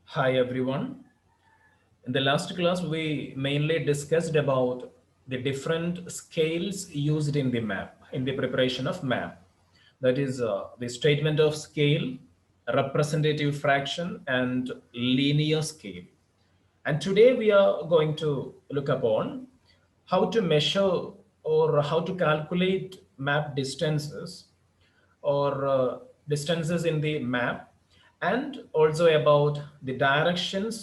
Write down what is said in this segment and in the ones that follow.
Hi everyone. In the last class, we mainly discussed about the different scales used in the map, in the preparation of map. That is the statement of scale, representative fraction, and linear scale. And today we are going to look upon how to measure or how to calculate map distances or distances in the map, and also about the directions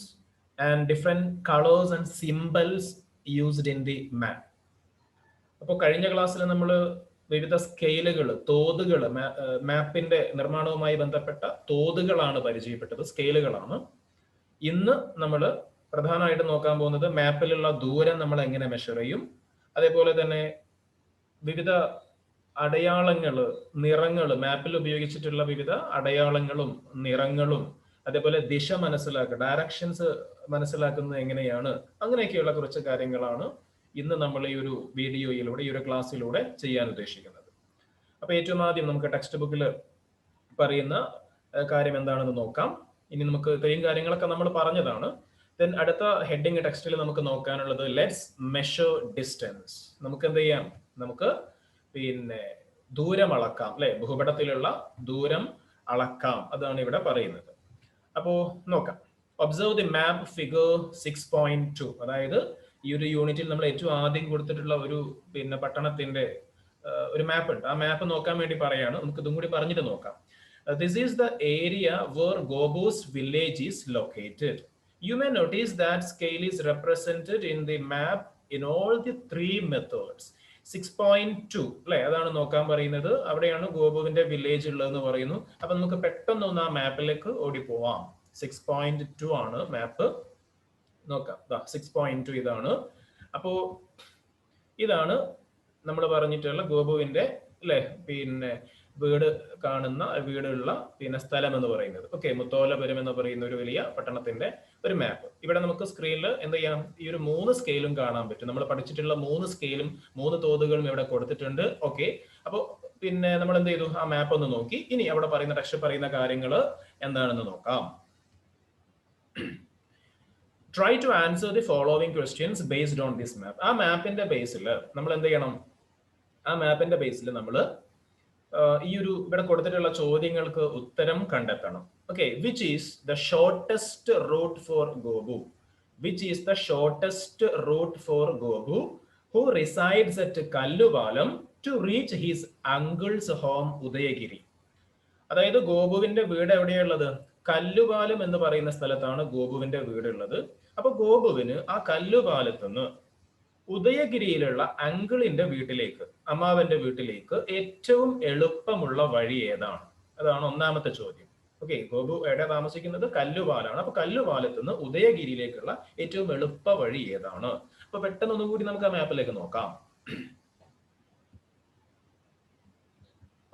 and different colors and symbols used in the map. അപ്പോൾ കഴിഞ്ഞ ക്ലാസ്സിൽ നമ്മൾ വിവിധ സ്കെയിലുകൾ, തോതുകൾ, മാപ്പിന്റെ നിർമ്മാണവുമായി ബന്ധപ്പെട്ട തോതുകളാണ് പരിചയപ്പെട്ടത്, സ്കെയിലുകളാണ്. ഇന്ന് നമ്മൾ പ്രധാനമായിട്ട് നോക്കാൻ പോകുന്നത് മാപ്പിലുള്ള ദൂരം നമ്മൾ എങ്ങനെ മെഷർ ചെയ്യും, അതേപോലെ തന്നെ വിവിധ അടയാളങ്ങള്, നിറങ്ങള്, മാപ്പിൽ ഉപയോഗിച്ചിട്ടുള്ള വിവിധ അടയാളങ്ങളും നിറങ്ങളും, അതേപോലെ ദിശ മനസ്സിലാക്കുക, ഡയറക്ഷൻസ് മനസ്സിലാക്കുന്നത് എങ്ങനെയാണ്, അങ്ങനെയൊക്കെയുള്ള കുറച്ച് കാര്യങ്ങളാണ് ഇന്ന് നമ്മൾ ഈ ഒരു വീഡിയോയിലൂടെ, ഈ ഒരു ക്ലാസ്സിലൂടെ ചെയ്യാൻ ഉദ്ദേശിക്കുന്നത്. അപ്പൊ ഏറ്റവും ആദ്യം നമുക്ക് ടെക്സ്റ്റ് ബുക്കിൽ പറയുന്ന കാര്യം എന്താണെന്ന് നോക്കാം. ഇനി നമുക്ക് ഇത്രയും കാര്യങ്ങളൊക്കെ നമ്മൾ പറഞ്ഞതാണ്. ദെൻ അടുത്ത ഹെഡിങ് ടെക്സ്റ്റിൽ നമുക്ക് നോക്കാനുള്ളത് ലെറ്റ്സ് മെഷർ ഡിസ്റ്റൻസ്. നമുക്ക് എന്ത് ചെയ്യാം, നമുക്ക് പിന്നെ ദൂരം അളക്കാം, അല്ലെ? ഭൂപടത്തിലുള്ള ദൂരം അളക്കാം, അതാണ് ഇവിടെ പറയുന്നത്. അപ്പോ നോക്കാം. Observe the map figure 6.2. അതായത് ഈ ഒരു യൂണിറ്റിൽ നമ്മൾ ഏറ്റവും ആദ്യം കൊടുത്തിട്ടുള്ള ഒരു പട്ടണത്തിന്റെ ഒരു മാപ്പ് ഉണ്ട്. ആ മാപ്പ് നോക്കാൻ വേണ്ടി പറയാണ്. നമുക്ക് ഇതും കൂടി പറഞ്ഞിട്ട് നോക്കാം. This is the area where Gobo's village is located. You may notice that scale is represented in the map in all the three methods. 6.2 അല്ലെ, അതാണ് നോക്കാൻ പറയുന്നത്. അവിടെയാണ് ഗോപുവിന്റെ വില്ലേജ് ഉള്ളതെന്ന് പറയുന്നു. അപ്പൊ നമുക്ക് പെട്ടെന്ന് ആ മാപ്പിലേക്ക് ഓടിപ്പോവാം. 6.2 ആണ് മാപ്പ്. നോക്കാം. 6.2 ഇതാണ്. അപ്പോ ഇതാണ് നമ്മൾ പറഞ്ഞിട്ടുള്ള ഗോപുവിന്റെ, അല്ലെ, വീട് കാണുന്ന, വീടുള്ള സ്ഥലം എന്ന് പറയുന്നത്. ഓക്കെ, മുത്തോലപുരം എന്ന് പറയുന്ന ഒരു വലിയ പട്ടണത്തിന്റെ ഒരു മാപ്പ്. ഇവിടെ നമുക്ക് സ്ക്രീനിൽ എന്ത് ചെയ്യാം, ഈ ഒരു 3 സ്കെയിലും കാണാൻ പറ്റും. നമ്മൾ പഠിച്ചിട്ടുള്ള 3 സ്കെയിലും 3 തോതുകളും ഇവിടെ കൊടുത്തിട്ടുണ്ട്. ഓക്കെ, അപ്പോൾ നമ്മൾ എന്ത് ചെയ്തു, ആ മാപ്പ് ഒന്ന് നോക്കി. ഇനി അവിടെ പറയുന്ന ടെക്സ്റ്റ് പറയുന്ന കാര്യങ്ങൾ എന്താണെന്ന് നോക്കാം. Try to answer the following questions based on this map. ആ മാപ്പിന്റെ ബേസിൽ നമ്മൾ എന്ത് ചെയ്യണം, ആ മാപ്പിന്റെ ബേസിൽ നമ്മൾ ഈ ഒരു ഇവിടെ കൊടുത്തിട്ടുള്ള ചോദ്യങ്ങൾക്ക് ഉത്തരം കണ്ടെത്തണം. Okay, which is the shortest route for Gopu? Which is the shortest route for Gopu who resides at Kallupalam to reach his uncle's home Udayagiri? അതായത് ഗോപുവിന്റെ വീട് എവിടെയുള്ളത്? കല്ലുപാലം എന്ന് പറയുന്ന സ്ഥലത്താണ് ഗോപുവിന്റെ വീട് ഉള്ളത്. അപ്പൊ ഗോപുവിന് ആ കല്ലുപാലത്തുനിന്ന് ഉദയഗിരിയിലുള്ള അങ്കിളിന്റെ വീട്ടിലേക്ക്, അമ്മാവന്റെ വീട്ടിലേക്ക് ഏറ്റവും എളുപ്പമുള്ള വഴി ഏതാണ്? അതാണ് ഒന്നാമത്തെ ചോദ്യം. ഓക്കെ, ഗോപു എവിടെ താമസിക്കുന്നത്? കല്ലുപാലാണ്. അപ്പൊ കല്ലുപാലത്ത് നിന്ന് ഉദയഗിരിയിലേക്കുള്ള ഏറ്റവും എളുപ്പ വഴി ഏതാണ്? അപ്പൊ പെട്ടെന്ന് ഒന്നുകൂടി നമുക്ക് ആ മാപ്പിലേക്ക് നോക്കാം.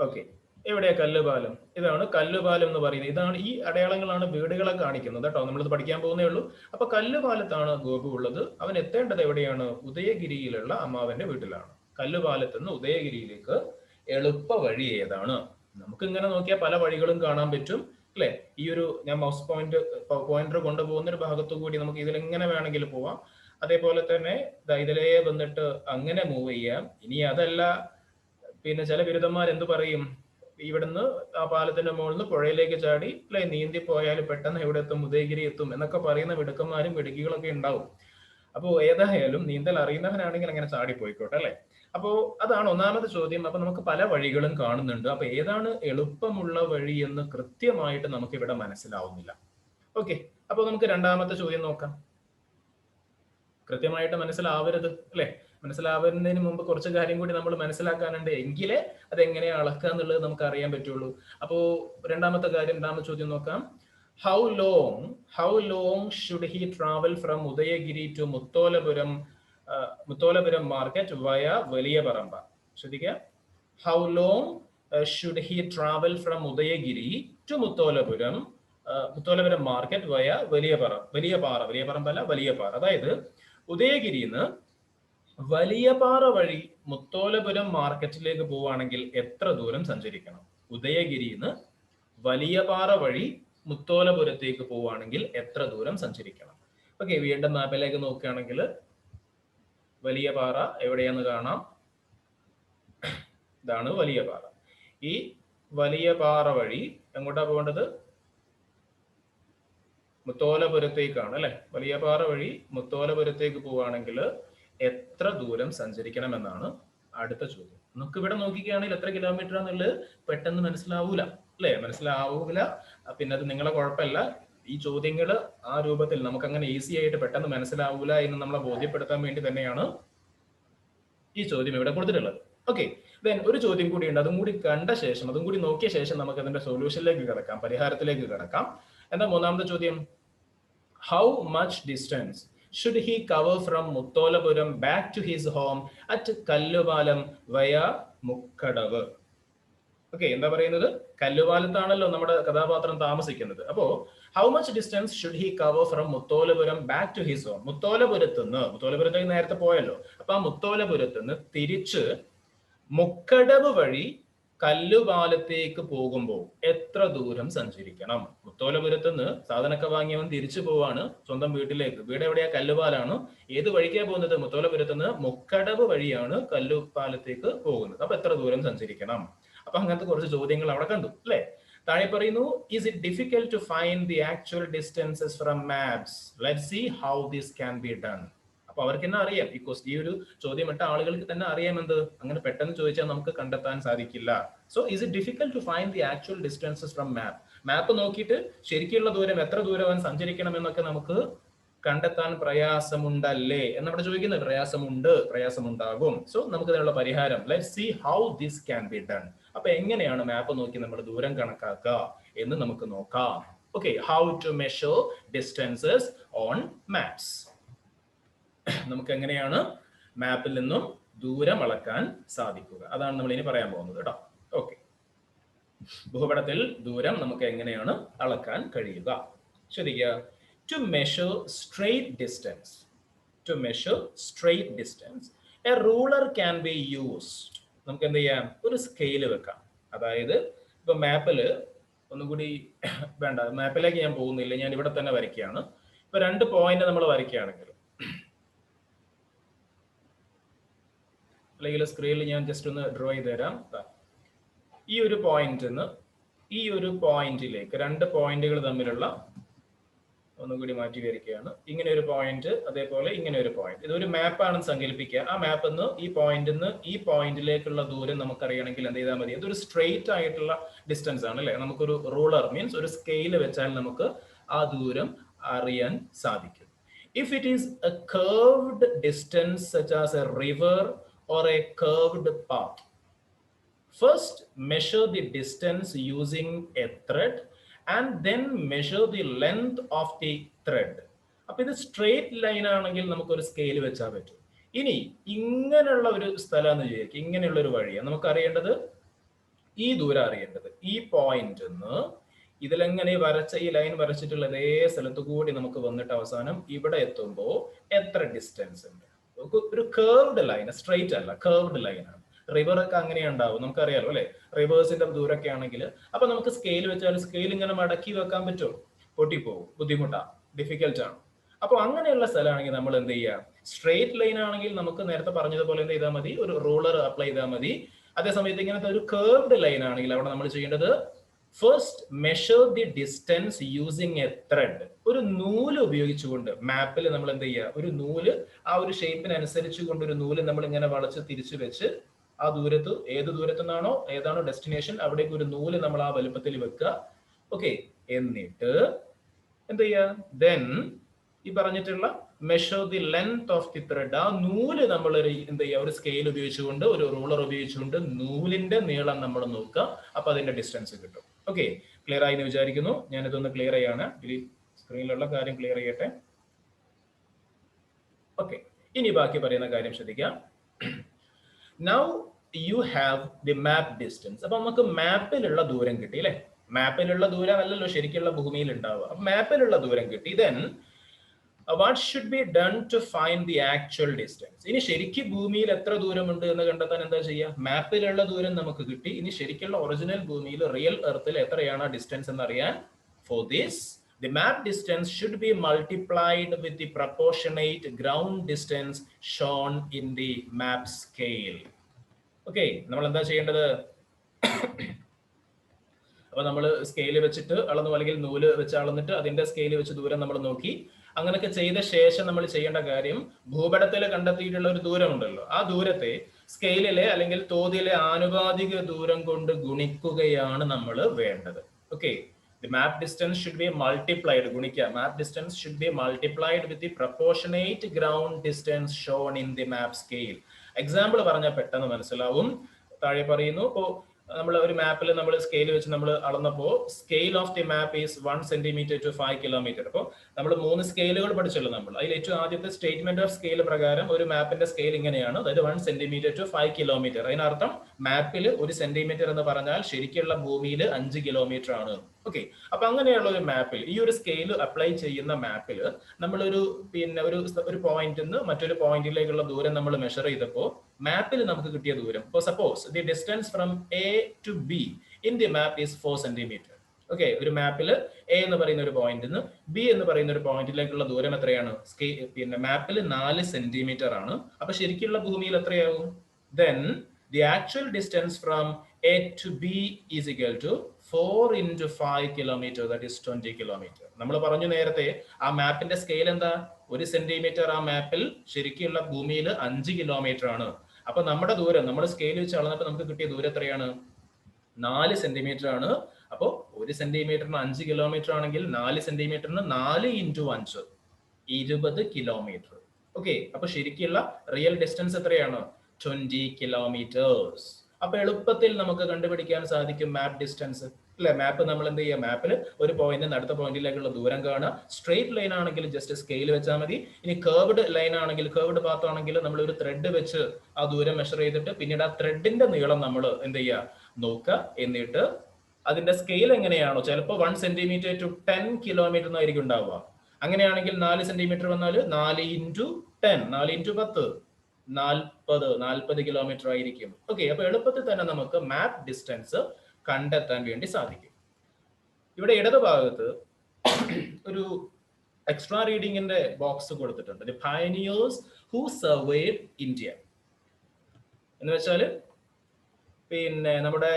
ഓക്കെ, എവിടെയാ കല്ലുപാലം? ഇതാണ് കല്ലുപാലം എന്ന് പറയുന്നത്. ഇതാണ്, ഈ അടയാളങ്ങളാണ് വീടുകളെ കാണിക്കുന്നത് കേട്ടോ. നമ്മളിത് പഠിക്കാൻ പോകുന്നേ ഉള്ളൂ. അപ്പൊ കല്ലുപാലത്താണ് ഗോപു ഉള്ളത്. അവൻ എത്തേണ്ടത് എവിടെയാണ്? ഉദയഗിരിയിലുള്ള അമ്മാവന്റെ വീട്ടിലാണ്. കല്ലുപാലത്ത് നിന്ന് ഉദയഗിരിയിലേക്ക് എളുപ്പ വഴി ഏതാണ്? നമുക്ക് ഇങ്ങനെ നോക്കിയാൽ പല വഴികളും കാണാൻ പറ്റും, അല്ലെ? ഈ ഒരു ഞാൻ മൗസ് പോയിന്റർ കൊണ്ടുപോകുന്ന ഒരു ഭാഗത്തു കൂടി നമുക്ക് ഇതിലെങ്ങനെ വേണമെങ്കിലും പോവാം. അതേപോലെ തന്നെ ഇതിലേ വന്നിട്ട് അങ്ങനെ മൂവ് ചെയ്യാം. ഇനി അതല്ല, ചില ബിരുദന്മാർ എന്ത് പറയും, ഇവിടുന്ന് ആ പാലത്തിന്റെ മുകളിൽ നിന്ന് പുഴയിലേക്ക് ചാടി, അല്ലെ, നീന്തി പോയാൽ പെട്ടെന്ന് എവിടെ എത്തും? ഉദയഗിരി എത്തും എന്നൊക്കെ പറയുന്ന മിടുക്കന്മാരും മിടുക്കികളൊക്കെ ഉണ്ടാവും. അപ്പോ ഏതായാലും നീന്തൽ അറിയുന്നവനാണെങ്കിൽ അങ്ങനെ ചാടി പോയിക്കോട്ടെ, അല്ലെ? അപ്പോ അതാണ് ഒന്നാമത്തെ ചോദ്യം. അപ്പൊ നമുക്ക് പല വഴികളും കാണുന്നുണ്ട്. അപ്പൊ ഏതാണ് എളുപ്പമുള്ള വഴി എന്ന് കൃത്യമായിട്ട് നമുക്ക് ഇവിടെ മനസ്സിലാവുന്നില്ല. ഓക്കെ, അപ്പൊ നമുക്ക് രണ്ടാമത്തെ ചോദ്യം നോക്കാം. കൃത്യമായിട്ട് മനസ്സിലാവരുത്, അല്ലെ? മനസ്സിലാവുന്നതിന് മുമ്പ് കുറച്ച് കാര്യം കൂടി നമ്മൾ മനസ്സിലാക്കാനുണ്ട്. എങ്കിലേ അതെങ്ങനെയാ അളക്കുക എന്നുള്ളത് നമുക്ക് അറിയാൻ പറ്റുള്ളൂ. അപ്പോ രണ്ടാമത്തെ ചോദ്യം നോക്കാം. How long should he travel from Udayagiri to Mutholapuram market via Valiya Paramba? ശ്രദ്ധിക്കുക. How long should he travel from Udayagiri to Mutholapuram market via Valiya പറമ്പല്ല, വലിയ പാറ. അതായത് ഉദയഗിരിന്ന് വലിയപാറ വഴി മുത്തോലപുരം മാർക്കറ്റിലേക്ക് പോവുകയാണെങ്കിൽ എത്ര ദൂരം സഞ്ചരിക്കണം? ഉദയഗിരിന്ന് വലിയപാറ വഴി മുത്തോലപുരത്തേക്ക് പോവുകയാണെങ്കിൽ എത്ര ദൂരം സഞ്ചരിക്കണം? ഓക്കെ, വീണ്ടും മാപ്പിലേക്ക് നോക്കുകയാണെങ്കിൽ വലിയ പാറ എവിടെയാന്ന് കാണാം. ഇതാണ് വലിയ പാറ. ഈ വലിയ പാറ വഴി എങ്ങോട്ടാ പോകേണ്ടത്? മുത്തോലപുരത്തേക്കാണ് അല്ലെ. വലിയ പാറ വഴി മുത്തോലപുരത്തേക്ക് പോവുകയാണെങ്കിൽ എത്ര ദൂരം സഞ്ചരിക്കണം എന്നാണ് അടുത്ത ചോദ്യം. നമുക്ക് ഇവിടെ നോക്കിക്കുകയാണെങ്കിൽ എത്ര കിലോമീറ്റർ എന്നുള്ളത് പെട്ടെന്ന് മനസ്സിലാവൂല അല്ലെ, മനസ്സിലാവൂല. പിന്നെ അത് നിങ്ങളെ കുഴപ്പമില്ല. ഈ ചോദ്യങ്ങൾ ആ രൂപത്തിൽ നമുക്ക് അങ്ങനെ ഈസി ആയിട്ട് പെട്ടെന്ന് മനസ്സിലാവൂല എന്ന് നമ്മളെ ബോധ്യപ്പെടുത്താൻ വേണ്ടി തന്നെയാണ് ഈ ചോദ്യം ഇവിടെ കൊടുത്തിട്ടുള്ളത്. ഓക്കെ, ദെൻ ഒരു ചോദ്യം കൂടി ഉണ്ട്. അതും കൂടി കണ്ട ശേഷം, അതും കൂടി നോക്കിയ ശേഷം നമുക്ക് അതിന്റെ സൊല്യൂഷനിലേക്ക് കിടക്കാം, പരിഹാരത്തിലേക്ക് കിടക്കാം. എന്താ മൂന്നാമത്തെ ചോദ്യം? How much distance should he cover from Mutholapuram back to his home at Kallupalam via Mukkadavu? Okay, എന്താ പറയുന്നത്? കല്ലുപാലത്താണല്ലോ നമ്മുടെ കഥാപാത്രം താമസിക്കുന്നത്. അപ്പോ how much distance should he cover from Mutholapuram back to his home? മുത്തോലപുരത്തേക്ക് നേരത്തെ പോയല്ലോ. അപ്പൊ ആ മുത്തോലപുരത്തുനിന്ന് തിരിച്ച് മുക്കടവ് വഴി കല്ലുപാലത്തേക്ക് പോകുമ്പോൾ എത്ര ദൂരം സഞ്ചരിക്കണം? മുത്തോലപുരത്തുനിന്ന് സാധനമൊക്കെ വാങ്ങിയവൻ തിരിച്ചു പോവാണ് സ്വന്തം വീട്ടിലേക്ക്. വീട് എവിടെയാ? കല്ലുപാലാണ്. ഏത് വഴിക്കാ പോകുന്നത്? മുത്തോലപുരത്തുനിന്ന് മുക്കടവ് വഴിയാണ് കല്ലുപാലത്തേക്ക് പോകുന്നത്. അപ്പൊ എത്ര ദൂരം സഞ്ചരിക്കണം? അപ്പൊ അങ്ങനത്തെ കുറച്ച് ചോദ്യങ്ങൾ അവിടെ കണ്ടു അല്ലെ. താഴെ പറയുന്നു, is it difficult to find the actual distances from maps? Let's see how this can be done. അപ്പൊ അവർക്ക് തന്നെ അറിയാം, ഈ ഒരു ചോദ്യം ഇട്ട ആളുകൾക്ക് തന്നെ അറിയാം എന്ത്, അങ്ങനെ പെട്ടെന്ന് ചോദിച്ചാൽ നമുക്ക് കണ്ടെത്താൻ സാധിക്കില്ല. So is it difficult to find the actual distances from map? മാപ്പ് നോക്കിയിട്ട് ശരിക്കുള്ള ദൂരം എത്ര ദൂരം അവൻ സഞ്ചരിക്കണം എന്നൊക്കെ നമുക്ക് കണ്ടെത്താൻ പ്രയാസമുണ്ടല്ലേ എന്നവിടെ ചോദിക്കുന്നത്. പ്രയാസമുണ്ടാകും. സോ നമുക്ക് ഇതിനുള്ള പരിഹാരം, let's see how this can be done. അപ്പൊ എങ്ങനെയാണ് മാപ്പ് നോക്കി നമ്മൾ ദൂരം കണക്കാക്കുക എന്ന് നമുക്ക് നോക്കാം. Okay, how to measure distances on maps. നമുക്ക് എങ്ങനെയാണ് മാപ്പിൽ നിന്നും ദൂരം അളക്കാൻ സാധിക്കുക, അതാണ് നമ്മൾ ഇനി പറയാൻ പോകുന്നത് കേട്ടോ. ഓക്കെ, ഭൂപടത്തിൽ ദൂരം നമുക്ക് എങ്ങനെയാണ് അളക്കാൻ കഴിയുക? ശ്രദ്ധിക്കുക. To measure straight distance, a ruler can be used. നമുക്ക് എന്ത് ചെയ്യാം? ഒരു സ്കെയിൽ വെക്കാം. അതായത് ഇപ്പൊ മാപ്പില് ഒന്നുകൂടി വേണ്ട, മാപ്പിലേക്ക് ഞാൻ പോകുന്നില്ല, ഞാൻ ഇവിടെ തന്നെ വരയ്ക്കുകയാണ്. ഇപ്പൊ 2 പോയിന്റ് നമ്മൾ വരയ്ക്കുകയാണെങ്കിൽ, അല്ലെങ്കിൽ സ്ക്രീനിൽ ഞാൻ ജസ്റ്റ് ഒന്ന് ഡ്രോ ചെയ്ത് തരാം. ഈ ഒരു പോയിന്റിന്ന് ഈ ഒരു പോയിന്റിലേക്ക് 2 പോയിന്റുകൾ തമ്മിലുള്ള, ഒന്നുകൂടി മാറ്റി വരയ്ക്കുകയാണ്, ഇങ്ങനെ ഒരു പോയിന്റ്, അതേപോലെ ഇങ്ങനെ ഒരു പോയിന്റ്. ഇതൊരു മാപ്പാണെന്ന് സങ്കല്പിക്കുക. ആ മാപ്പിൽ നിന്ന് ഈ പോയിന്റിൽ നിന്ന് ഈ പോയിന്റിലേക്കുള്ള ദൂരം നമുക്കറിയണമെങ്കിൽ എന്ത് ചെയ്താൽ മതി? അതൊരു സ്ട്രെയിറ്റ് ആയിട്ടുള്ള ഡിസ്റ്റൻസ് ആണ് അല്ലെ. നമുക്കൊരു റൂളർ മീൻസ് ഒരു സ്കെയിൽ വെച്ചാൽ നമുക്ക് ആ ദൂരം അറിയാൻ സാധിക്കും. If it is A curved distance such as a river or a curved path, first measure the distance using a thread and then measure the length of the thread. അപ്പൊ ഇത് straight line ആണെങ്കിൽ നമുക്കൊരു scale വെച്ചാൽ പറ്റും. ഇനി ഇങ്ങനെയുള്ള ഒരു സ്ഥലം വിചാരിക്കും, ഇങ്ങനെയുള്ള ഒരു വഴിയാണ് നമുക്ക് അറിയേണ്ടത്, ഈ ദൂരം അറിയേണ്ടത്. ഈ പോയിന്റ് ഇതിലെങ്ങനെ വരച്ച ഈ ലൈൻ വരച്ചിട്ടുള്ള അതേ സ്ഥലത്ത് കൂടി നമുക്ക് വന്നിട്ട് അവസാനം ഇവിടെ എത്തുമ്പോൾ എത്ര ഡിസ്റ്റൻസ് ഉണ്ട്? ഒരു കർവ്ഡ് ലൈൻ, സ്ട്രെയിറ്റ് അല്ല, കർവ്ഡ് ലൈനാണ്. റിവർ ഒക്കെ അങ്ങനെ ഉണ്ടാവും, നമുക്കറിയാലോ അല്ലെ. റിവേഴ്സിന്റെ ദൂരമൊക്കെ ആണെങ്കിൽ അപ്പൊ നമുക്ക് സ്കെയിൽ വെച്ചാൽ സ്കെയിൽ ഇങ്ങനെ മടക്കി വെക്കാൻ പറ്റുമോ? പൊട്ടിപ്പോകും, ബുദ്ധിമുട്ടാണ്, ഡിഫിക്കൽട്ട് ആണ്. അപ്പൊ അങ്ങനെയുള്ള സ്ഥലമാണെങ്കിൽ നമ്മൾ എന്ത് ചെയ്യുക? സ്ട്രെയിറ്റ് ലൈൻ ആണെങ്കിൽ നമുക്ക് നേരത്തെ പറഞ്ഞതുപോലെ എന്ത് ചെയ്താൽ മതി? ഒരു റൂളർ അപ്ലൈ ചെയ്താൽ മതി. അതേസമയത്ത് ഇങ്ങനത്തെ ഒരു കർവ്ഡ് ലൈൻ ആണെങ്കിൽ അവിടെ നമ്മൾ ചെയ്യേണ്ടത് first measure the distance using a threat. ഒരു നൂല് ഉപയോഗിച്ചുകൊണ്ട് മാപ്പിൽ നമ്മൾ എന്ത് ചെയ്യുക? ഒരു നൂല്, ആ ഒരു ഷേപ്പിനനുസരിച്ച് കൊണ്ട് ഒരു നൂല് നമ്മൾ ഇങ്ങനെ വളച്ച് തിരിച്ചു വെച്ച് ആ ദൂരത്ത്, ഏത് ദൂരത്തു നിന്നാണോ ഏതാണോ ഡെസ്റ്റിനേഷൻ അവിടേക്ക് ഒരു നൂല് നമ്മൾ ആ വലുപ്പത്തിൽ വെക്കുക. ഓക്കെ, എന്നിട്ട് എന്ത് ചെയ്യുക? ദെൻ ഈ പറഞ്ഞിട്ടുള്ള measure the length of the thread. ആ നൂല് നമ്മൾ എന്ത് ചെയ്യുക? ഒരു സ്കെയിൽ ഉപയോഗിച്ചുകൊണ്ട്, ഒരു റൂളർ ഉപയോഗിച്ചുകൊണ്ട് നൂലിന്റെ നീളം നമ്മൾ നോക്കുക. അപ്പൊ അതിന്റെ ഡിസ്റ്റൻസ് കിട്ടും. ഓക്കെ, ക്ലിയർ ആയി എന്ന് വിചാരിക്കുന്നു. ഞാനിതൊന്ന് ക്ലിയർ ചെയ്യാണ്, സ്ക്രീനിലുള്ള കാര്യം ക്ലിയർ ചെയ്യട്ടെ. ഓക്കെ, ഇനി ബാക്കി പറയുന്ന കാര്യം ശ്രദ്ധിക്കാം. Now you have the map distance. അപ്പൊ നമുക്ക് മാപ്പിലുള്ള ദൂരം കിട്ടി അല്ലെ. മാപ്പിലുള്ള ദൂരം അല്ലല്ലോ ശരിക്കുള്ള ഭൂമിയിൽ ഉണ്ടാവുക. അപ്പൊ മാപ്പിലുള്ള ദൂരം കിട്ടി. Then what should be done to find the actual distance? ഇനി ശരിക്കും ഭൂമിയിൽ എത്ര ദൂരമുണ്ട് എന്ന് കണ്ടെത്താൻ എന്താ ചെയ്യുക? മാപ്പിലുള്ള ദൂരം നമുക്ക് കിട്ടി. ഇനി ശരിക്കുള്ള ഒറിജിനൽ ഭൂമിയിൽ, റിയൽ എർത്തിൽ എത്രയാണ് ഡിസ്റ്റൻസ് എന്നറിയാൻ For this, the map distance should be multiplied with the proportionate ground distance shown in the map scale. Okay, നമ്മൾ എന്താ ചെയ്യേണ്ടത്? അപ്പൊ നമ്മൾ സ്കെയിൽ വെച്ചിട്ട് അളന്നു, അല്ലെങ്കിൽ നൂല് വെച്ച് അളന്നിട്ട് അതിന്റെ സ്കെയിൽ വെച്ച് ദൂരം നമ്മൾ നോക്കി. അങ്ങനെയൊക്കെ ചെയ്ത ശേഷം നമ്മൾ ചെയ്യേണ്ട കാര്യം, ഭൂപടത്തിൽ കണ്ടെത്തിയിട്ടുള്ള ഒരു ദൂരമുണ്ടല്ലോ, ആ ദൂരത്തെ സ്കെയിലിലെ അല്ലെങ്കിൽ തോതിലെ ആനുപാതിക ദൂരം കൊണ്ട് ഗുണിക്കുകയാണ് നമ്മൾ വേണ്ടത്. Okay, the map distance should be multiplied, ഗുണിക്കുക, map distance should be multiplied with the proportionate ground distance shown in the map scale. Example പറഞ്ഞാൽ പെട്ടെന്ന് മനസ്സിലാവും. താഴെ പറയുന്നു, ഇപ്പോ നമ്മൾ ഒരു മാപ്പിൽ നമ്മൾ സ്കെയിൽ വെച്ച് നമ്മൾ അളന്നപ്പോൾ scale of the map is 1 centimetre to 5 kilometre. അപ്പോൾ നമ്മൾ 3 സ്കെയിലുകൾ പഠിച്ചല്ലോ നമ്മൾ. അതിൽ ഏറ്റവും ആദ്യത്തെ സ്റ്റേറ്റ്മെന്റ് ഓഫ് സ്കെയിൽ പ്രകാരം ഒരു മാപ്പിന്റെ സ്കെയിൽ ഇങ്ങനെയാണ്, അതായത് 1 സെന്റിമീറ്റർ ടു 5 കിലോമീറ്റർ. അതിനർത്ഥം മാപ്പിൽ 1 സെന്റിമീറ്റർ എന്ന് പറഞ്ഞാൽ ശരിക്കുള്ള ഭൂമിയിൽ 5 കിലോമീറ്റർ ആണ്. ഓക്കെ, അപ്പൊ അങ്ങനെയുള്ള ഒരു മാപ്പിൽ, ഈ ഒരു സ്കെയിൽ അപ്ലൈ ചെയ്യുന്ന മാപ്പിൽ നമ്മളൊരു ഒരു പോയിന്റിൽ നിന്ന് മറ്റൊരു പോയിന്റിലേക്കുള്ള ദൂരം നമ്മൾ മെഷർ ചെയ്തപ്പോൾ മാപ്പിൽ നമുക്ക് കിട്ടിയ ദൂരം, ഇപ്പോൾ suppose the distance from A to B in the map is 4 centimetre. Okay, ഒരു മാപ്പിൽ എ എന്ന് പറയുന്ന ഒരു പോയിന്റിൽ നിന്ന് ബി എന്ന് പറയുന്ന ഒരു പോയിന്റിലേക്കുള്ള ദൂരം എത്രയാണ്? മാപ്പിൽ 4 സെന്റിമീറ്റർ ആണ്. അപ്പൊ ശരിക്കുള്ള ഭൂമിയിൽ എത്രയാവും? Then the actual distance from A to B is equal to 4 into 5 kilometer, that is 20 kilometer. നമ്മൾ പറഞ്ഞു നേരത്തെ ആ മാപ്പിന്റെ സ്കെയിൽ എന്താ? 1 സെന്റിമീറ്റർ ആ മാപ്പിൽ ശരിക്കുള്ള ഭൂമിയിൽ 5 കിലോമീറ്റർ ആണ്. അപ്പൊ നമ്മുടെ ദൂരം നമ്മൾ സ്കെയിൽ വെച്ച് അളന്നപ്പോൾ നമുക്ക് കിട്ടിയ ദൂരം എത്രയാണ്? 4 സെന്റിമീറ്റർ ആണ്. അപ്പോ 1 സെന്റിമീറ്ററിന് 5 കിലോമീറ്റർ ആണെങ്കിൽ 4 സെന്റിമീറ്ററിന് 4 into 5 20 കിലോമീറ്റർ. ഓക്കെ, അപ്പൊ ശരിക്കുള്ള റിയൽ ഡിസ്റ്റൻസ് എത്രയാണ്? 20 കിലോമീറ്റേഴ്സ്. അപ്പൊ എളുപ്പത്തിൽ നമുക്ക് കണ്ടുപിടിക്കാൻ സാധിക്കും മാപ്പ് ഡിസ്റ്റൻസ് അല്ലെ? മാപ്പ് നമ്മൾ എന്ത് ചെയ്യുക? മാപ്പിൽ ഒരു പോയിന്റ് അടുത്ത പോയിന്റിലേക്കുള്ള ദൂരം കാണുക. സ്ട്രെയിറ്റ് ലൈൻ ആണെങ്കിൽ ജസ്റ്റ് സ്കെയിൽ വെച്ചാൽ മതി. ഇനി കേർവ്ഡ് ലൈൻ ആണെങ്കിൽ, കേർവ്ഡ് പാത്ത് ആണെങ്കിൽ നമ്മൾ ഒരു ത്രെഡ് വെച്ച് ആ ദൂരം മെഷർ ചെയ്തിട്ട് പിന്നീട് ആ ത്രെഡിന്റെ നീളം നമ്മൾ എന്ത് ചെയ്യുക? നോക്കുക. എന്നിട്ട് അതിന്റെ സ്കെയിൽ എങ്ങനെയാണോ, ചിലപ്പോൾ 1 സെന്റിമീറ്റർ ടു 10 കിലോമീറ്റർ എന്നായിരിക്കും ഉണ്ടാവുക. അങ്ങനെയാണെങ്കിൽ 4 സെന്റിമീറ്റർ വന്നാൽ 4 into 10, 4 into 10 40 കിലോമീറ്റർ ആയിരിക്കും. ഓക്കെ, അപ്പൊ എളുപ്പത്തിൽ തന്നെ നമുക്ക് മാപ്പ് ഡിസ്റ്റൻസ് കണ്ടെത്താൻ വേണ്ടി സാധിക്കും. ഇവിടെ ഇടതുഭാഗത്ത് ഒരു എക്സ്ട്രാ റീഡിങ്ങിന്റെ ബോക്സ് കൊടുത്തിട്ടുണ്ട്. The pioneers who surveyed India എന്ന് വെച്ചാൽ നമ്മുടെ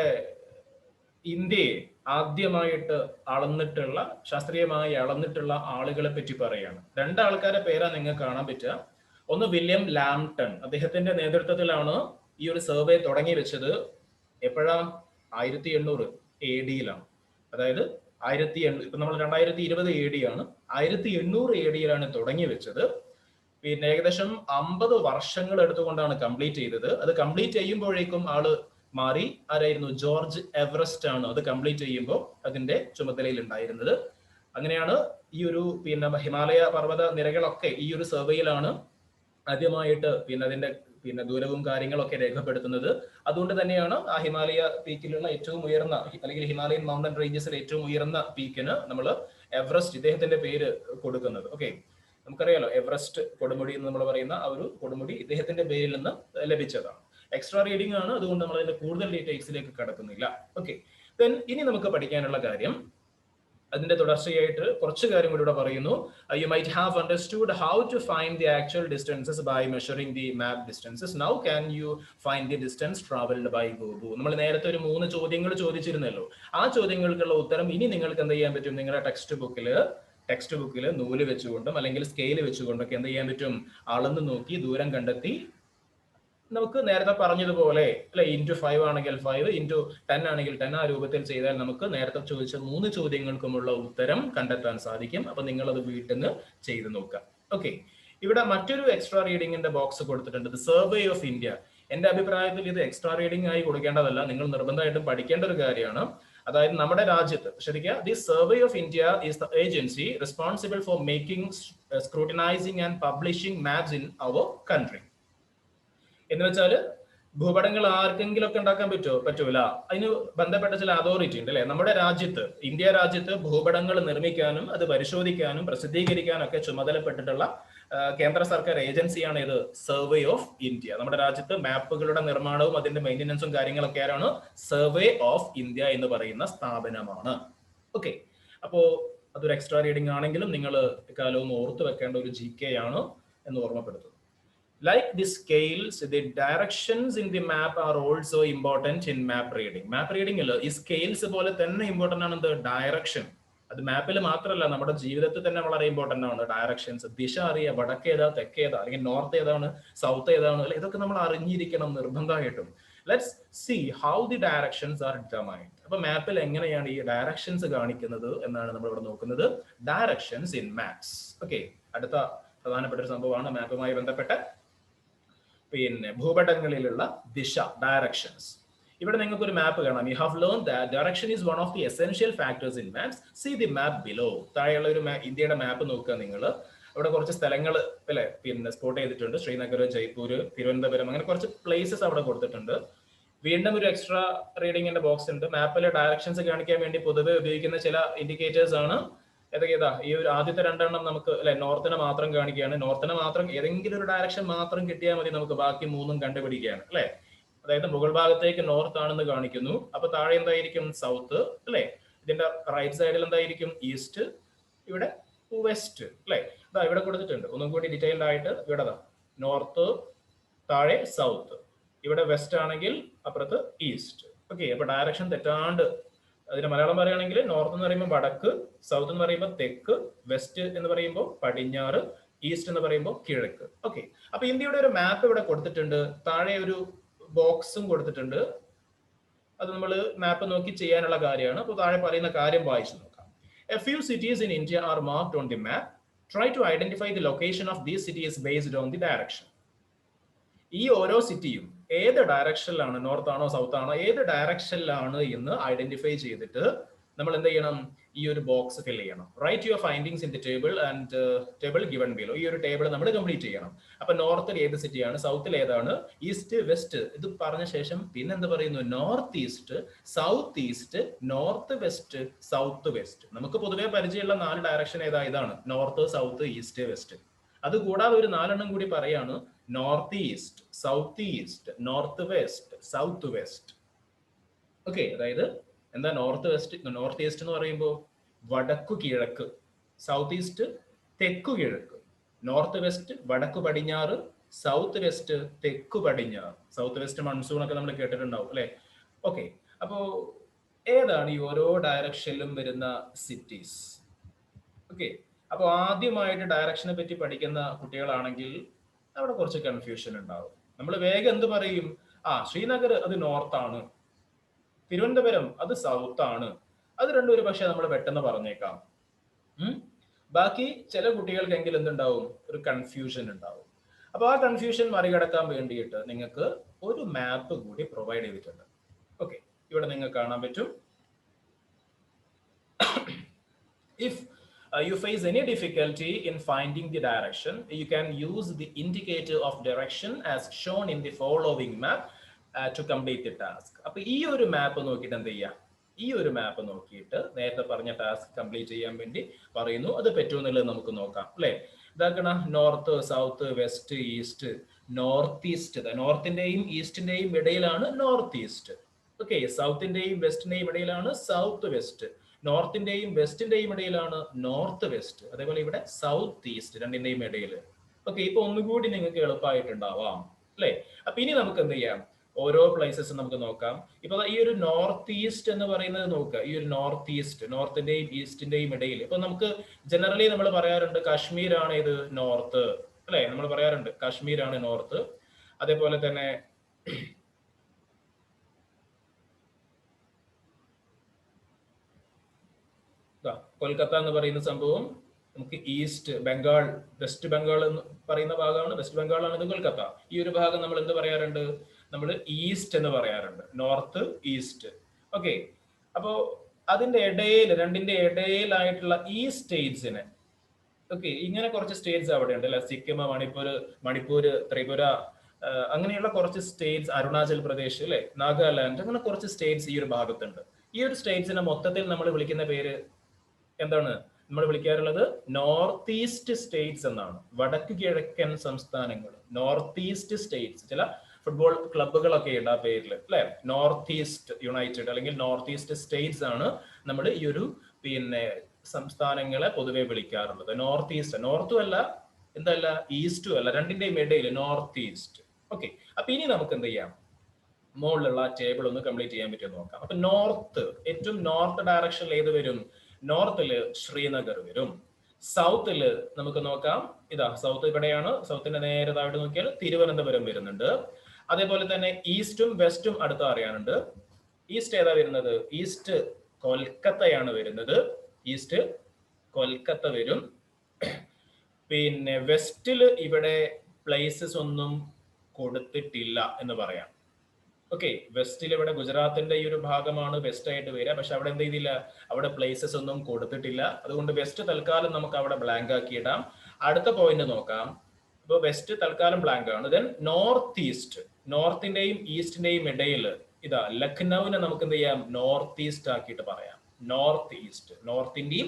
ഇന്ത്യയെ ആദ്യമായിട്ട് അളന്നിട്ടുള്ള, ശാസ്ത്രീയമായി അളന്നിട്ടുള്ള ആളുകളെ പറ്റി പറയാണ്. 2 ആൾക്കാരെ പേരാ നിങ്ങൾക്ക് കാണാൻ പറ്റുക. ഒന്ന് വില്യം ലാംപ്ടൺ, അദ്ദേഹത്തിന്റെ നേതൃത്വത്തിലാണ് ഈ ഒരു സർവേ തുടങ്ങി വെച്ചത്. എപ്പോഴാ? 1800 AD-ലാണ്. അതായത് 1800, ഇപ്പൊ നമ്മൾ 2020 AD ആണ്. 1800 AD-ലാണ് തുടങ്ങി വെച്ചത്. ഏകദേശം 50 വർഷങ്ങൾ എടുത്തുകൊണ്ടാണ് കംപ്ലീറ്റ് ചെയ്തത്. അത് കംപ്ലീറ്റ് ചെയ്യുമ്പോഴേക്കും ആള് മാറി. ആരായിരുന്നു? ജോർജ് എവറസ്റ്റ് ആണ് അത് കംപ്ലീറ്റ് ചെയ്യുമ്പോൾ അതിന്റെ ചുമതലയിൽ ഉണ്ടായിരുന്നത്. അങ്ങനെയാണ് ഈ ഒരു ഹിമാലയ പർവ്വത നിരകളൊക്കെ ഈ ഒരു സർവേയിലാണ് ആദ്യമായിട്ട് അതിന്റെ ദൂരവും കാര്യങ്ങളൊക്കെ രേഖപ്പെടുത്തുന്നത്. അതുകൊണ്ട് തന്നെയാണ് ആ ഹിമാലയ പീക്കിലുള്ള ഏറ്റവും ഉയർന്ന, അല്ലെങ്കിൽ ഹിമാലയൻ മൗണ്ടൻ റേഞ്ചസിൽ ഏറ്റവും ഉയർന്ന പീക്കിന് നമ്മൾ എവറസ്റ്റ്, ഇദ്ദേഹത്തിന്റെ പേര് കൊടുക്കുന്നത്. ഓക്കെ, നമുക്കറിയാലോ എവറസ്റ്റ് കൊടുമുടി എന്ന് നമ്മൾ പറയുന്ന ആ ഒരു കൊടുമുടി ഇദ്ദേഹത്തിന്റെ പേരിൽ നിന്ന് ലഭിച്ചതാണ്. എക്സ്ട്രാ റീഡിംഗ് ആണ്, അതുകൊണ്ട് നമ്മൾ അതിന്റെ കൂടുതൽ ഡീറ്റെയിൽസിലേക്ക് കടക്കുന്നില്ല. ഓക്കെ, ദെൻ ഇനി നമുക്ക് പഠിക്കാനുള്ള കാര്യം, അതിന്റെ തുടർച്ചയായിട്ട് കുറച്ച് കാര്യം കൂടി ഇവിടെ പറയുന്നു. You might have understood how to find the actual distances by measuring the map distances. Now can you find the distance travelled by Gobu. നമ്മൾ നേരത്തെ ഒരു 3 ചോദ്യങ്ങൾ ചോദിച്ചിരുന്നല്ലോ. ആ ചോദ്യങ്ങൾക്കുള്ള ഉത്തരം ഇനി നിങ്ങൾക്ക് എന്ത് ചെയ്യാൻ പറ്റും? നിങ്ങളുടെ ടെക്സ്റ്റ് ബുക്കിൽ നൂല് വെച്ചുകൊണ്ടും അല്ലെങ്കിൽ സ്കെയിൽ വെച്ചുകൊണ്ടൊക്കെ എന്ത് ചെയ്യാൻ പറ്റും? അളന്ന് നോക്കി ദൂരം കണ്ടെത്തി നമുക്ക് നേരത്തെ പറഞ്ഞതുപോലെ അല്ലെ, ഇൻറ്റു 5 ആണെങ്കിൽ 5, ഇൻറ്റു 10 ആണെങ്കിൽ 10, ആ രൂപത്തിൽ ചെയ്താൽ നമുക്ക് നേരത്തെ ചോദിച്ച 3 ചോദ്യങ്ങൾക്കുമുള്ള ഉത്തരം കണ്ടെത്താൻ സാധിക്കും. അപ്പൊ നിങ്ങൾ അത് വീട്ടിൽ നിന്ന് ചെയ്ത് നോക്കാം. ഓക്കെ, ഇവിടെ മറ്റൊരു എക്സ്ട്രാ റീഡിങ്ങിന്റെ ബോക്സ് കൊടുത്തിട്ടുണ്ട്, ദി സർവേ ഓഫ് ഇന്ത്യ. എന്റെ അഭിപ്രായത്തിൽ ഇത് എക്സ്ട്രാ റീഡിംഗ് ആയി കൊടുക്കേണ്ടതല്ല, നിങ്ങൾ നിർബന്ധമായിട്ടും പഠിക്കേണ്ട ഒരു കാര്യമാണ്. അതായത് നമ്മുടെ രാജ്യത്ത് ശ്രദ്ധിക്കുക, the survey of India is the agency responsible for making, scrutinising and publishing maps in our country. എന്ന് വെച്ചാൽ ഭൂപടങ്ങൾ ആർക്കെങ്കിലും ഒക്കെ ഉണ്ടാക്കാൻ പറ്റൂല. അതിന് ബന്ധപ്പെട്ട ചില അതോറിറ്റി ഉണ്ട് അല്ലെ? നമ്മുടെ രാജ്യത്ത്, ഇന്ത്യ രാജ്യത്ത് ഭൂപടങ്ങൾ നിർമ്മിക്കാനും അത് പരിശോധിക്കാനും പ്രസിദ്ധീകരിക്കാനും ഒക്കെ ചുമതലപ്പെട്ടിട്ടുള്ള കേന്ദ്ര സർക്കാർ ഏജൻസിയാണ് ഇത്, സർവേ ഓഫ് ഇന്ത്യ. നമ്മുടെ രാജ്യത്ത് മാപ്പുകളുടെ നിർമ്മാണവും അതിന്റെ മെയിൻ്റനൻസും കാര്യങ്ങളൊക്കെ ആരാണ്? സർവേ ഓഫ് ഇന്ത്യ എന്ന് പറയുന്ന സ്ഥാപനമാണ്. ഓക്കെ, അപ്പോൾ അതൊരു എക്സ്ട്രാ റീഡിംഗ് ആണെങ്കിലും നിങ്ങൾ കാലവും ഓർത്ത് വെക്കേണ്ട ഒരു GK ആണ് എന്ന് ഓർമ്മപ്പെടുത്തുന്നു. Like the scales, the directions in the map are also important in map reading. Map reading ഈ സ്കെയിൽസ് പോലെ തന്നെ ഇമ്പോർട്ടൻ്റ് ആണ് എന്ത് ഡയറക്ഷൻ. അത് മാപ്പിൽ മാത്രമല്ല നമ്മുടെ ജീവിതത്തിൽ തന്നെ വളരെ ഇമ്പോർട്ടൻ്റ് ആണ് ഡയറക്ഷൻസ്. ദിശ അറിയുക, വടക്കേതാ തെക്കേതാ അല്ലെങ്കിൽ നോർത്ത് ഏതാണ് സൗത്ത് ഏതാണ് അല്ലെ, ഇതൊക്കെ നമ്മൾ അറിഞ്ഞിരിക്കണം നിർബന്ധമായിട്ടും. Let's see how the directions are determined. അപ്പൊ മാപ്പിൽ എങ്ങനെയാണ് ഈ ഡയറക്ഷൻസ് കാണിക്കുന്നത് എന്നാണ് നമ്മൾ ഇവിടെ നോക്കുന്നത്. Directions in maps. ഓക്കെ, അടുത്ത പ്രധാനപ്പെട്ട ഒരു സംഭവമാണ് മാപ്പുമായി ബന്ധപ്പെട്ട പിന്നെ ഭൂപടങ്ങളിലുള്ള ദിശ, ഡയറക്ഷൻസ്. ഇവിടെ നിങ്ങൾക്ക് ഒരു മാപ്പ് കാണാം. You have learn that direction is one of the essential factors in maps. See the map below. താഴെയുള്ള ഒരു ഇന്ത്യയുടെ മാപ്പ് നോക്കുക നിങ്ങൾ. അവിടെ കുറച്ച് സ്ഥലങ്ങൾ അല്ലെ പിന്നെ സ്പോട്ട് ചെയ്തിട്ടുണ്ട്. ശ്രീനഗർ, ജയ്പൂർ, തിരുവനന്തപുരം, അങ്ങനെ കുറച്ച് പ്ലേസസ് അവിടെ കൊടുത്തിട്ടുണ്ട്. വീണ്ടും ഒരു എക്സ്ട്രാ റീഡിങ്ങിന്റെ ബോക്സ് ഉണ്ട്. മാപ്പിലെ ഡയറക്ഷൻസ് കാണിക്കാൻ വേണ്ടി പൊതുവെ ഉപയോഗിക്കുന്ന ചില ഇൻഡിക്കേറ്റേഴ്സ് ആണ്. ഏതൊക്കെയാ ഈ ഒരു ആദ്യത്തെ രണ്ടെണ്ണം നമുക്ക് അല്ലെ നോർത്തിനെ മാത്രം കാണിക്കുകയാണ്. നോർത്തിനെ മാത്രം ഏതെങ്കിലും ഒരു ഡയറക്ഷൻ മാത്രം കിട്ടിയാൽ മതി, നമുക്ക് ബാക്കി മൂന്നും കണ്ടുപിടിക്കുകയാണ് അല്ലെ. അതായത് മുകൾ ഭാഗത്തേക്ക് നോർത്ത് ആണെന്ന് കാണിക്കുന്നു, അപ്പൊ താഴെ എന്തായിരിക്കും സൗത്ത് അല്ലെ. ഇതിന്റെ റൈറ്റ് സൈഡിൽ എന്തായിരിക്കും ഈസ്റ്റ്, ഇവിടെ വെസ്റ്റ് അല്ലെ. ഇതാ ഇവിടെ കൊടുത്തിട്ടുണ്ട് ഒന്നും കൂടി ഡീറ്റെയിൽഡ് ആയിട്ട്. ഇവിടെ നോർത്ത്, താഴെ സൗത്ത്, ഇവിടെ വെസ്റ്റ് ആണെങ്കിൽ അപ്പുറത്ത് ഈസ്റ്റ്. ഓക്കെ, അപ്പൊ ഡയറക്ഷൻ തെറ്റാണ്ട് അതിന്റെ മലയാളം പറയുകയാണെങ്കിൽ നോർത്ത് എന്ന് പറയുമ്പോൾ വടക്ക്, സൗത്ത് എന്ന് പറയുമ്പോൾ തെക്ക്, വെസ്റ്റ് എന്ന് പറയുമ്പോൾ പടിഞ്ഞാറ്, ഈസ്റ്റ് എന്ന് പറയുമ്പോൾ കിഴക്ക്. ഓക്കെ, അപ്പൊ ഇന്ത്യയുടെ ഒരു മാപ്പ് ഇവിടെ കൊടുത്തിട്ടുണ്ട്. താഴെ ഒരു ബോക്സും കൊടുത്തിട്ടുണ്ട്. അത് നമ്മൾ മാപ്പ് നോക്കി ചെയ്യാനുള്ള കാര്യമാണ്. അപ്പോൾ താഴെ പറയുന്ന കാര്യം വായിച്ചു നോക്കാം. A few cities in India are marked on the map. Try to identify the location of these cities based on the direction. ഈ ഓരോ സിറ്റിയും ഏത് ഡയറക്ഷനിലാണ്, നോർത്ത് ആണോ സൗത്ത് ആണോ, ഏത് ഡയറക്ഷനിലാണ് എന്ന് ഐഡന്റിഫൈ ചെയ്തിട്ട് നമ്മൾ എന്ത് ചെയ്യണം, ഈ ഒരു ബോക്സ് ഫിൽ ചെയ്യണം. Write your findings in the table and table given below. ഈ ഒരു ടേബിൾ നമ്മൾ കംപ്ലീറ്റ് ചെയ്യണം. അപ്പൊ നോർത്തിൽ ഏത് സിറ്റിയാണ്, സൗത്തിൽ ഏതാണ്, ഈസ്റ്റ് വെസ്റ്റ് ഇത് പറഞ്ഞ ശേഷം പിന്നെ എന്ത് പറയുന്നു, north east, south east, north west, south west. നമുക്ക് പൊതുവെ പരിചയമുള്ള 4 ഡയറക്ഷൻ ഏതാ, ഇതാണ് നോർത്ത് സൗത്ത് ഈസ്റ്റ് വെസ്റ്റ്. അതുകൂടാതെ ഒരു 4 കൂടി പറയാണ്, north east, south east, north west, south west. Okay, അതായത് എന്താ നോർത്ത് വെസ്റ്റ്, നോർത്ത് ഈസ്റ്റ് എന്ന് പറയുമ്പോൾ വടക്കു കിഴക്ക്, സൗത്ത് ഈസ്റ്റ് തെക്കു കിഴക്ക്, നോർത്ത് വെസ്റ്റ് വടക്കു പടിഞ്ഞാറ്, സൗത്ത് വെസ്റ്റ് തെക്കു പടിഞ്ഞാറ്. സൗത്ത് വെസ്റ്റ് മൺസൂൺ ഒക്കെ നമ്മൾ കേട്ടിട്ടുണ്ടാവും അല്ലെ. ഓക്കെ, അപ്പോ ഏതാണ് ഈ ഓരോ ഡയറക്ഷനിലും വരുന്ന സിറ്റീസ്? ഓക്കെ, അപ്പോൾ ആദ്യമായിട്ട് ഡയറക്ഷനെ പറ്റി പഠിക്കുന്ന കുട്ടികളാണെങ്കിൽ അവിടെ കുറച്ച് കൺഫ്യൂഷൻ ഉണ്ടാവും. നമ്മൾ വേഗം എന്ത് പറയും, ശ്രീനഗർ അത് നോർത്താണ്, തിരുവനന്തപുരം അത് സൗത്ത് ആണ്. അത് രണ്ടും ഒരു പക്ഷെ നമ്മൾ പെട്ടെന്ന് പറഞ്ഞേക്കാം. ബാക്കി ചില കുട്ടികൾക്കെങ്കിലും എന്തുണ്ടാവും, ഒരു കൺഫ്യൂഷൻ ഉണ്ടാവും. അപ്പൊ ആ കൺഫ്യൂഷൻ മറികടക്കാൻ വേണ്ടിയിട്ട് നിങ്ങൾക്ക് ഒരു മാപ്പ് കൂടി പ്രൊവൈഡ് ചെയ്തിട്ടുണ്ട്. ഓക്കെ, ഇവിടെ നിങ്ങൾക്ക് കാണാൻ പറ്റും. If you face any difficulty in finding the direction, you can use the indicator of direction as shown in the following map to complete the task. അപ്പൊ ഈ ഒരു മാപ്പ് നോക്കിയിട്ട് എന്ത് ചെയ്യാം, ഈ ഒരു മാപ്പ് നോക്കിയിട്ട് നേരത്തെ പറഞ്ഞ ടാസ്ക് കംപ്ലീറ്റ് ചെയ്യാൻ വേണ്ടി പറയുന്നു. അത് പറ്റുമെന്നുള്ളത് നമുക്ക് നോക്കാം അല്ലെ. ഇതാക്കണ north south west east, north east, നോർത്തിന്റെയും ഈസ്റ്റിന്റെയും ഇടയിലാണ് നോർത്ത് ഈസ്റ്റ്. ഓക്കെ, സൗത്തിന്റെയും വെസ്റ്റിന്റെയും ഇടയിലാണ് സൗത്ത് വെസ്റ്റ്, നോർത്തിന്റെയും വെസ്റ്റിന്റെയും ഇടയിലാണ് നോർത്ത് വെസ്റ്റ്, അതേപോലെ ഇവിടെ സൗത്ത് ഈസ്റ്റ്, രണ്ടിന്റെയും ഇടയിൽ. ഓക്കെ, ഇപ്പൊ ഒന്നുകൂടി നിങ്ങൾക്ക് എളുപ്പമായിട്ടുണ്ടാവാം അല്ലെ. അപ്പൊ ഇനി നമുക്ക് എന്ത് ചെയ്യാം, ഓരോ പ്ലേസസ് നമുക്ക് നോക്കാം. ഇപ്പൊ ഈ ഒരു നോർത്ത് ഈസ്റ്റ് എന്ന് പറയുന്നത് നോക്കുക, ഈ ഒരു നോർത്ത് ഈസ്റ്റ്, നോർത്തിന്റെയും ഈസ്റ്റിന്റെയും ഇടയിൽ. ഇപ്പൊ നമുക്ക് ജനറലി നമ്മൾ പറയാറുണ്ട് കാശ്മീർ ആണ് ഇത് നോർത്ത് അല്ലെ, നമ്മൾ പറയാറുണ്ട് കാശ്മീർ ആണ് നോർത്ത്. അതേപോലെ തന്നെ കൊൽക്കത്ത എന്ന് പറയുന്ന സംഭവം നമുക്ക് ഈസ്റ്റ് ബംഗാൾ, വെസ്റ്റ് ബംഗാൾ എന്ന് പറയുന്ന ഭാഗമാണ്, വെസ്റ്റ് ബംഗാളാണ് ഇത് കൊൽക്കത്ത. ഈ ഒരു ഭാഗം നമ്മൾ എന്ത് പറയാറുണ്ട്, നമ്മൾ ഈസ്റ്റ് എന്ന് പറയാറുണ്ട്, നോർത്ത് ഈസ്റ്റ്. ഓക്കെ, അപ്പോ അതിന്റെ ഇടയിൽ, രണ്ടിന്റെ ഇടയിലായിട്ടുള്ള ഈ സ്റ്റേറ്റ്സിനെ, ഓക്കെ, ഇങ്ങനെ കുറച്ച് സ്റ്റേറ്റ്സ് അവിടെ ഉണ്ട് അല്ലെ, സിക്കിം, മണിപ്പൂർ, ത്രിപുര, അങ്ങനെയുള്ള കുറച്ച് സ്റ്റേറ്റ്സ്, അരുണാചൽ പ്രദേശ് അല്ലെ, നാഗാലാൻഡ്, അങ്ങനെ കുറച്ച് സ്റ്റേറ്റ്സ് ഈ ഒരു ഭാഗത്തുണ്ട്. ഈ ഒരു സ്റ്റേറ്റ്സിനെ മൊത്തത്തിൽ നമ്മൾ വിളിക്കുന്ന പേര് എന്താണ്, നമ്മൾ വിളിക്കാറുള്ളത് നോർത്ത് ഈസ്റ്റ് സ്റ്റേറ്റ്സ് എന്നാണ്. വടക്ക് കിഴക്കൻ സംസ്ഥാനങ്ങൾ, നോർത്ത് ഈസ്റ്റ് സ്റ്റേറ്റ്സ്. ചില ഫുട്ബോൾ ക്ലബുകളൊക്കെ ഉണ്ട് ആ പേരിൽ അല്ലെ, നോർത്ത് ഈസ്റ്റ് യുണൈറ്റഡ് അല്ലെങ്കിൽ നോർത്ത് ഈസ്റ്റ് സ്റ്റേറ്റ്സ് ആണ് നമ്മൾ ഈ ഒരു പിന്നെ സംസ്ഥാനങ്ങളെ പൊതുവെ വിളിക്കാറുള്ളത്. നോർത്ത് ഈസ്റ്റ്, നോർത്തും അല്ല എന്തല്ല ഈസ്റ്റും അല്ല, രണ്ടിന്റെയും ഇടയിൽ നോർത്ത് ഈസ്റ്റ്. ഓക്കെ, അപ്പൊ ഇനി നമുക്ക് എന്ത് ചെയ്യാം, മുകളിലുള്ള ടേബിൾ ഒന്ന് കംപ്ലീറ്റ് ചെയ്യാൻ പറ്റുമോ നോക്കാം. അപ്പൊ നോർത്ത്, ഏറ്റവും നോർത്ത് ഡയറക്ഷനിൽ ഏത് വരും? നോർത്തില് ശ്രീനഗർ വരും. സൗത്തില് നമുക്ക് നോക്കാം, ഇതാ സൗത്ത് ഇവിടെയാണ്, സൗത്തിന്റെ നേരെ താഴോട്ട് നോക്കിയാൽ തിരുവനന്തപുരം വരുന്നുണ്ട്. അതേപോലെ തന്നെ ഈസ്റ്റും വെസ്റ്റും അടുത്ത് അറിയാനുണ്ട്. ഈസ്റ്റ് ഏതാ വരുന്നത്? ഈസ്റ്റ് കൊൽക്കത്തയാണ് വരുന്നത്. ഈസ്റ്റ് കൊൽക്കത്ത വരും. പിന്നെ വെസ്റ്റില് ഇവിടെ പ്ലേസസ് ഒന്നും കൊടുത്തിട്ടില്ല എന്ന് പറയാം. ഓക്കെ, വെസ്റ്റിൽ ഇവിടെ ഗുജറാത്തിന്റെ ഈ ഒരു ഭാഗമാണ് വെസ്റ്റ് ആയിട്ട് വരിക. പക്ഷെ അവിടെ എന്ത് ചെയ്തില്ല, അവിടെ പ്ലേസസ് ഒന്നും കൊടുത്തിട്ടില്ല. അതുകൊണ്ട് വെസ്റ്റ് തൽക്കാലം നമുക്ക് അവിടെ ബ്ലാങ്ക് ആക്കി ഇടാം. അടുത്ത പോയിന്റ് നോക്കാം. ഇപ്പൊ വെസ്റ്റ് തൽക്കാലം ബ്ലാങ്ക് ആണ്. ദെൻ നോർത്ത് ഈസ്റ്റ്, നോർത്തിന്റെയും ഈസ്റ്റിന്റെയും ഇടയിൽ ഇതാ ലക്നൌവിനെ നമുക്ക് എന്ത് ചെയ്യാം, നോർത്ത് ഈസ്റ്റ് ആക്കിയിട്ട് പറയാം. നോർത്ത് ഈസ്റ്റ്, നോർത്തിന്റെയും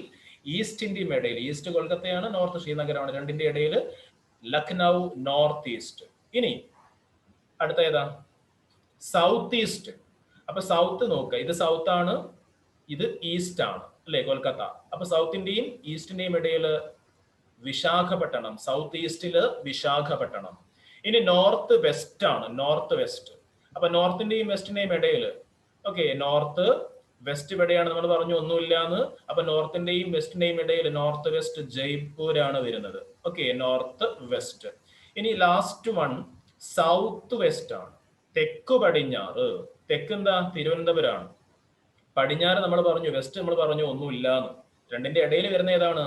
ഈസ്റ്റിന്റെയും ഇടയിൽ, ഈസ്റ്റ് കൊൽക്കത്തയാണ്, നോർത്ത് ശ്രീനഗറാണ്, രണ്ടിന്റെ ഇടയിൽ ലക്നൗ നോർത്ത് ഈസ്റ്റ്. ഇനി അടുത്ത ഏതാ? South east. അപ്പൊ സൗത്ത് നോക്കുക, ഇത് സൗത്ത് ആണ്, ഇത് ഈസ്റ്റ് ആണ് അല്ലെ, കൊൽക്കത്ത. അപ്പൊ സൗത്തിന്റെയും ഈസ്റ്റിന്റെയും ഇടയിൽ വിശാഖപട്ടണം, സൗത്ത് ഈസ്റ്റില് വിശാഖപട്ടണം. ഇനി നോർത്ത് വെസ്റ്റ് ആണ്, നോർത്ത് വെസ്റ്റ്. അപ്പൊ നോർത്തിന്റെയും വെസ്റ്റിന്റെയും ഇടയിൽ, ഓക്കെ, നോർത്ത് വെസ്റ്റ് ഇവിടെയാണ്, നമ്മൾ പറഞ്ഞു ഒന്നുമില്ലാന്ന്. അപ്പൊ നോർത്തിന്റെയും വെസ്റ്റിന്റെയും ഇടയിൽ നോർത്ത് വെസ്റ്റ് ജയ്പൂർ ആണ് വരുന്നത്. Okay, north west. ഇനി ലാസ്റ്റ് വൺ സൗത്ത് വെസ്റ്റ് ആണ്, തെക്കു പടിഞ്ഞാറ്. തെക്ക് എന്താ? തിരുവനന്തപുരമാണ്. പടിഞ്ഞാറ് നമ്മൾ പറഞ്ഞു, വെസ്റ്റ് നമ്മൾ പറഞ്ഞു ഒന്നുമില്ലാന്ന്. രണ്ടിന്റെ ഇടയിൽ വരുന്ന ഏതാണ്?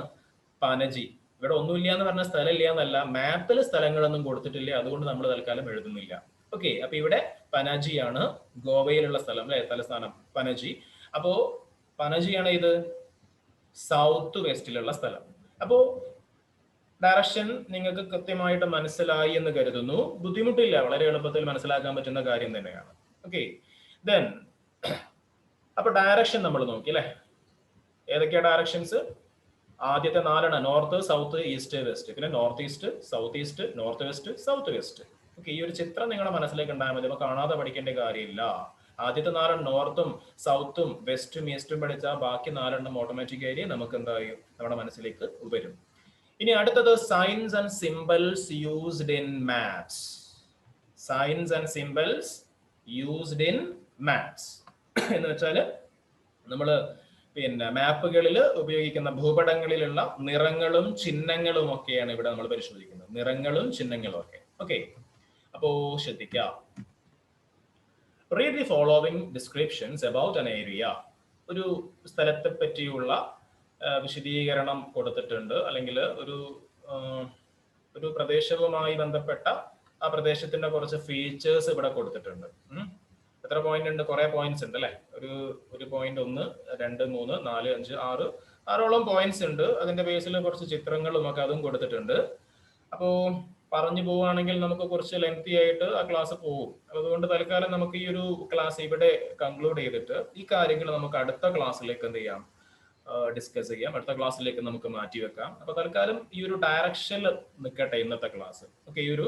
പനജി. ഇവിടെ ഒന്നുമില്ല എന്ന് പറഞ്ഞ സ്ഥലം ഇല്ല എന്നല്ല, മാപ്പിൽ സ്ഥലങ്ങളൊന്നും കൊടുത്തിട്ടില്ല, അതുകൊണ്ട് നമ്മൾ തൽക്കാലം എഴുതുന്നില്ല. ഓക്കെ, അപ്പൊ ഇവിടെ പനാജിയാണ് ഗോവയിലുള്ള സ്ഥലം അല്ലെ, തലസ്ഥാനം പനജി. അപ്പോ പനജിയാണ് ഇത് സൗത്ത് വെസ്റ്റിലുള്ള സ്ഥലം. അപ്പോ ഡയറക്ഷൻ നിങ്ങൾക്ക് കൃത്യമായിട്ട് മനസ്സിലായി എന്ന് കരുതുന്നു. ബുദ്ധിമുട്ടില്ല, വളരെ എളുപ്പത്തിൽ മനസ്സിലാക്കാൻ പറ്റുന്ന കാര്യം തന്നെയാണ്. ഓക്കെ, ദെൻ അപ്പൊ ഡയറക്ഷൻ നമ്മൾ നോക്കി അല്ലെ. ഏതൊക്കെയാ ഡയറക്ഷൻസ്? ആദ്യത്തെ 4 നോർത്ത്, സൗത്ത്, ഈസ്റ്റ്, വെസ്റ്റ്. പിന്നെ north east, south east, north west, south west. Okay, ഈ ഒരു ചിത്രം നിങ്ങളുടെ മനസ്സിലേക്ക് ഉണ്ടായാൽ മതി, അപ്പൊ കാണാതെ പഠിക്കേണ്ട കാര്യമില്ല. ആദ്യത്തെ 4 നോർത്തും സൗത്തും വെസ്റ്റും ഈസ്റ്റും പഠിച്ചാൽ ബാക്കി 4 ഓട്ടോമാറ്റിക്കായി നമുക്ക് എന്തായും നമ്മുടെ മനസ്സിലേക്ക് വരും. ഇനി അടുത്തത് signs and symbols used in maths. Signs and symbols used in maths എന്ന് വെച്ചാല് നമ്മള് പിന്നെ മാപ്പുകളിൽ ഉപയോഗിക്കുന്ന ഭൂപടങ്ങളിലുള്ള നിറങ്ങളും ചിഹ്നങ്ങളും ഒക്കെയാണ് ഇവിടെ നമ്മൾ പരിശോധിക്കുന്നത്. നിറങ്ങളും ചിഹ്നങ്ങളും ഒക്കെ. ഓക്കെ, അപ്പോ ശ്രദ്ധിക്കാം. Read the following descriptions about an area. ഒരു സ്ഥലത്തെ പറ്റിയുള്ള വിശദീകരണം കൊടുത്തിട്ടുണ്ട്, അല്ലെങ്കിൽ ഒരു പ്രദേശവുമായി ബന്ധപ്പെട്ട ആ പ്രദേശത്തിന്റെ കുറച്ച് ഫീച്ചേഴ്സ് ഇവിടെ കൊടുത്തിട്ടുണ്ട്. എത്ര പോയിന്റ് ഉണ്ട്? കുറെ പോയിന്റ്സ് ഉണ്ട് അല്ലെ. ഒരു പോയിന്റ് 1, 2, 3, 4, 5, 6 ആറോളം പോയിന്റ്സ് ഉണ്ട്. അതിന്റെ ബേസിൽ കുറച്ച് ചിത്രങ്ങളും ഒക്കെ അതും കൊടുത്തിട്ടുണ്ട്. അപ്പോ പറഞ്ഞു പോവുകയാണെങ്കിൽ നമുക്ക് കുറച്ച് ലെങ്തി ആയിട്ട് ആ ക്ലാസ് പോകും. അതുകൊണ്ട് തൽക്കാലം നമുക്ക് ഈ ഒരു ക്ലാസ് ഇവിടെ കൺക്ലൂഡ് ചെയ്തിട്ട് ഈ കാര്യങ്ങൾ നമുക്ക് അടുത്ത ക്ലാസ്സിലേക്ക് എന്ത് ചെയ്യാം, ഡിസ്കസ് ചെയ്യാം. അടുത്ത ക്ലാസ്സിലേക്ക് നമുക്ക് മാറ്റി വെക്കാം. അപ്പൊ തൽക്കാലം ഈ ഒരു ഡയറക്ഷനിൽ നിൽക്കട്ടെ ഇന്നത്തെ ക്ലാസ്. ഓക്കെ, ഈ ഒരു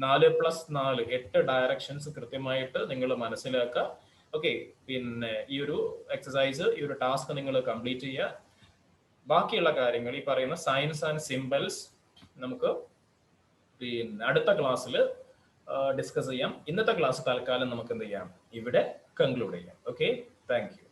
4+4 8 ഡയറക്ഷൻസ് കൃത്യമായിട്ട് നിങ്ങൾ മനസ്സിലാക്കുക. ഓക്കെ, പിന്നെ ഈ ഒരു എക്സസൈസ്, ഈ ഒരു ടാസ്ക് നിങ്ങൾ കംപ്ലീറ്റ് ചെയ്യുക. ബാക്കിയുള്ള കാര്യങ്ങൾ ഈ പറയുന്ന സയൻസ് ആൻഡ് സിംബൽസ് നമുക്ക് പിന്നെ അടുത്ത ക്ലാസ്സിൽ ഡിസ്കസ് ചെയ്യാം. ഇന്നത്തെ ക്ലാസ് തൽക്കാലം നമുക്ക് എന്ത് ചെയ്യാം, ഇവിടെ കൺക്ലൂഡ് ചെയ്യാം. Okay, thank you.